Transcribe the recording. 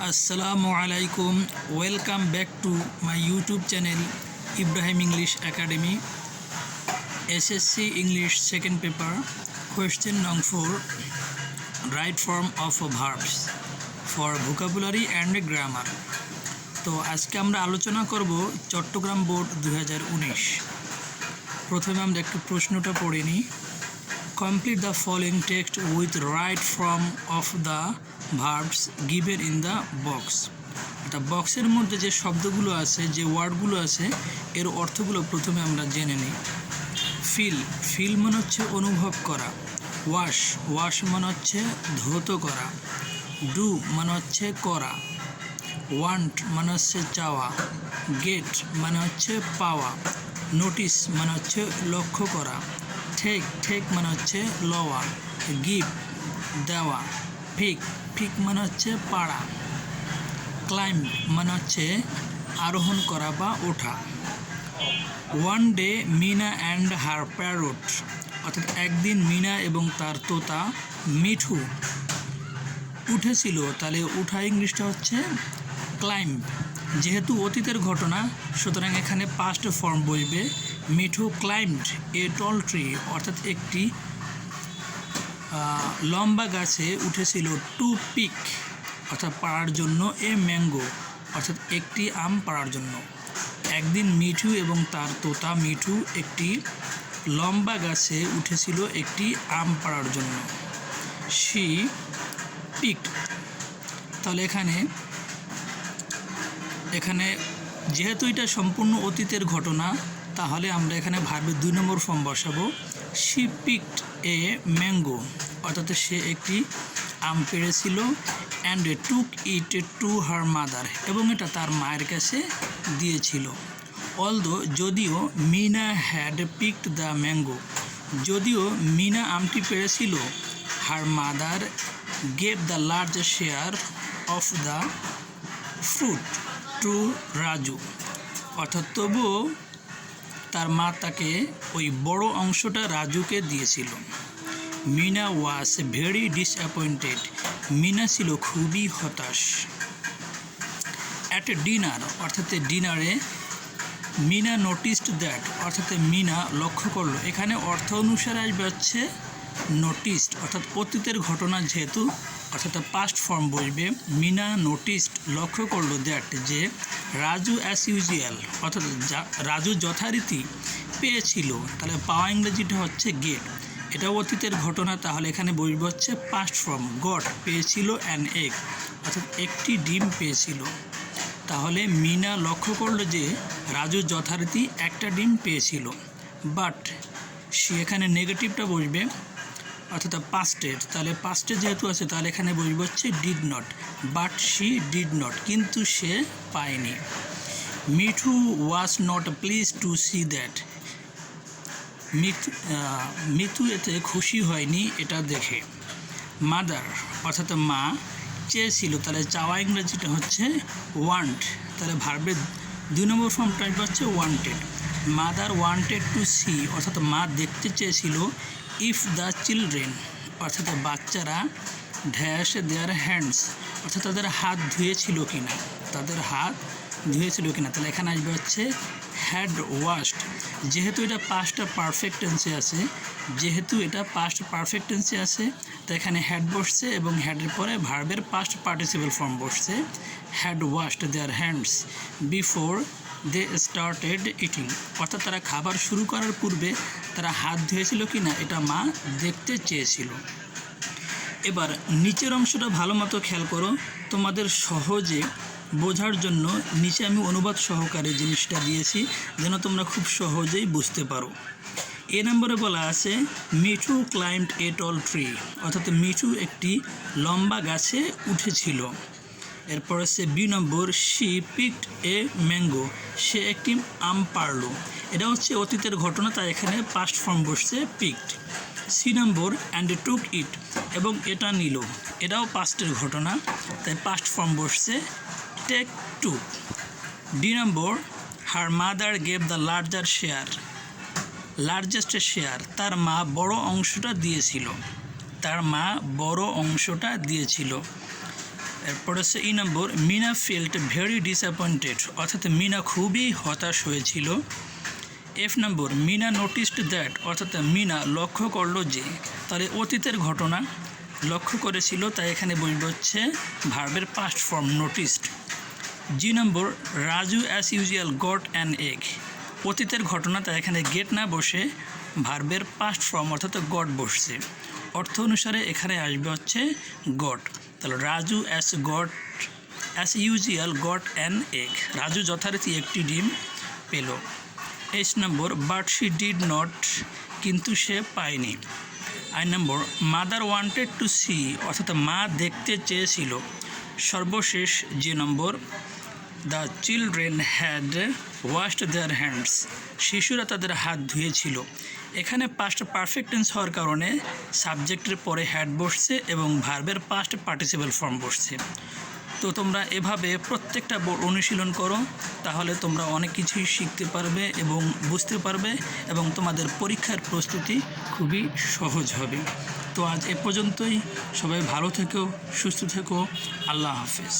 Assalamu alaikum. Welcome back to my YouTube channel Ibrahim English Academy. S.S.C English Second Paper. Question number 4. Right form of verbs for vocabulary and grammar. তো আজকে আমরা আলোচনা করব Chittagong board 2019। প্রথমে আমরা একটু প্রশ্নটা পড়ে নিই। Complete the following text with right form of the verbs given in the box. এটা বক্সের মধ্যে যে শব্দগুলো আছে, যে ওয়ার্ডগুলো আছে, এর অর্থগুলো প্রথমে আমরা জেনে নিই। ফিল মানে হচ্ছে অনুভব করা। ওয়াশ মানে হচ্ছে ধৌত করা। ডু মানে হচ্ছে করা। ওয়ান্ট মানে হচ্ছে চাওয়া। গেট মানে হচ্ছে পাওয়া। নোটিস মানে হচ্ছে লক্ষ্য করা। ঠেক মানে হচ্ছে লওয়া। গিভ দেওয়া। পিক মানে হচ্ছে পাড়া। ক্লাইম্ব মানে হচ্ছে আরোহণ করা বা ওঠা। One day Meena and her parrot, অর্থাৎ একদিন মিনা এবং তার তোতা মিঠু উঠেছিল। তাহলে উঠা ইংলিশটা হচ্ছে ক্লাইম্ব। যেহেতু অতীতের ঘটনা, সুতরাং এখানে পাস্ট ফর্ম বসবে। Mithu climbed a tall tree, অর্থাৎ একটি লম্বা গাছে উঠেছিল। টু পিক অর্থাৎ পাড়ার জন্য। এ ম্যাঙ্গো অর্থাৎ একটি আম পাড়ার জন্য। একদিন মিঠু এবং তার তোতা মিঠু একটি লম্বা গাছে উঠেছিল একটি আম পাড়ার জন্য। She picked. তাহলে এখানে যেহেতু এটা সম্পূর্ণ অতীতের ঘটনা, তাহলে আমরা এখানে ভার্বের 2 নম্বর ফর্ম বসাবো। শি পিকড এ ম্যাঙ্গো, অর্থাৎ সে একটি আম পেড়েছিল। And took it to her mother, এবং এটা তার মায়ের কাছে দিয়েছিল। যদিও Meena had picked the mango, যদিও মিনা আমটি পেড়েছিল, her mother gave the large share of the fruit to Raju, অর্থাৎ তবুও তার মা তাকে ওই বড় অংশটা রাজুকে দিয়েছিল। Meena was very disappointed, Meena ছিল খুবই হতাশ। অ্যাট ডিনার, অর্থাৎ ডিনারে মিনা নোটিসড দ্যাট, অর্থাৎ মিনা লক্ষ্য করলো। এখানে অর্থ অনুসারে আসবে হচ্ছে নোটিসড, অর্থাৎ অতীতের ঘটনা যেহেতু, অর্থাৎ পাস্ট ফর্ম বসবে। মিনা নোটিসড লক্ষ্য করলো দ্যাট যে রাজু অ্যাজ ইউজুয়াল, অর্থাৎ রাজু যথারীতি পেয়েছিল। তাহলে পাওয়া ইংরেজিটা হচ্ছে গেট। এটাও অতীতের ঘটনা, তাহলে এখানে বসবে হচ্ছে পাস্ট ফর্ম। গট পেয়েছিল অ্যান এগ, অর্থাৎ একটি ডিম পেয়েছিল। তাহলে মিনা লক্ষ্য করলো যে রাজু যথারীতি একটা ডিম পেয়েছিল। বাট সে, এখানে নেগেটিভটা বসবে, অর্থাৎ পাস্টের। তাহলে পাস্টে যেহেতু আছে, তাহলে এখানে বসবে হচ্ছে did not. But she did not, কিন্তু সে পায়নি। Mithu was not please two see that, Mithu এতে খুশি হয়নি এটা দেখে। মাদার অর্থাৎ মা চেয়েছিল, তাহলে চাওয়া ইংরেজিটা হচ্ছে ওয়ান্ট। তাহলে ভার্বের 2 নম্বর ফর্মটা হচ্ছে wanted. Mother wanted to see, অর্থাৎ মা দেখতে চেয়েছিল। ইফ দ্য চিলড্রেন, অর্থাৎ বাচ্চারা ড্যাশ দেয়ার হ্যান্ডস, অর্থাৎ তাদের হাত ধুয়েছিল কিনা, তাহলে এখানে আসবে হচ্ছে হ্যাড ওয়াশড। যেহেতু এটা পাস্ট পারফেক্ট টেন্সে আছে, তো এখানে হ্যাড বসছে এবং হ্যাডের পরে ভার্বের পাস্ট পার্টিসিপল ফর্ম বসছে। Had washed their hands before they started eating, অর্থাৎ তারা খাবার শুরু করার পূর্বে তারা হাত ধুয়েছিল কিনা এটা মা দেখতে চেয়েছিল। এবার নিচের অংশটা ভালো মতো খেয়াল করো, তোমাদের সহজে বোঝার জন্য নিচে আমি অনুবাদ সহকারে জিনিসটা দিয়েছি, যেন তোমরা খুব সহজেই বুঝতে পারো। এ নম্বরে বলা আছে Mithu climbed a tall tree, অর্থাৎ মিঠু একটি লম্বা গাছে উঠেছিল। এরপর হচ্ছে B number she picked a mango, সে একটি আম পারলো। এটা হচ্ছে অতীতের ঘটনা, তাই এখানে পাস্ট ফর্ম বসছে picked. C number and took it, এবং এটা নিল, এটাও পাস্টের ঘটনা, তাই পাস্ট ফর্ম বসছে take two. D number her mother gave the largest share, তার মা বড় অংশটা দিয়েছিল। এরপর হচ্ছে ই নম্বর, মিনা ফেল্ট ভেরি ডিসঅ্যাপয়েন্টেড, অর্থাৎ মিনা খুবই হতাশ হয়েছিল। F number, Meena noticed that, অর্থাৎ মিনা লক্ষ্য করলো যে, তাহলে অতীতের ঘটনা লক্ষ্য করেছিল, তাই এখানে বলবে হচ্ছে ভার্বের past form noticed. G number, Raju as usual got an egg, অতীতের ঘটনা, তাই এখানে গেট না বসে ভার্বের পাস্ট ফর্ম অর্থাৎ গট বসছে। অর্থ অনুসারে এখানে আসবে হচ্ছে গট। তাহলে Raju as usual got an egg, Raju যথারীতি একটি ডিম পেল। H number, but she did not, কিন্তু সে পায়নি। I number, mother wanted to see, অর্থাৎ মা দেখতে চেয়েছিল। সর্বশেষ J number, the children had washed their hands, শিশুরা তাদের হাত ধুয়েছিল। এখানে পাস্ট পারফেক্ট টেন্স হওয়ার কারণে সাবজেক্টের পরে হ্যাড বসছে এবং ভার্বের পাস্ট পার্টিসিপেল ফর্ম বসছে। তো তোমরা এভাবে প্রত্যেকটা বোর্ড অনুশীলন করো, তাহলে তোমরা অনেক কিছুই শিখতে পারবে এবং বুঝতে পারবে এবং তোমাদের পরীক্ষার প্রস্তুতি খুবই সহজ হবে। তো আজ এ পর্যন্তই, সবাই ভালো থেকো, সুস্থ থেকো, আল্লাহ হাফেজ।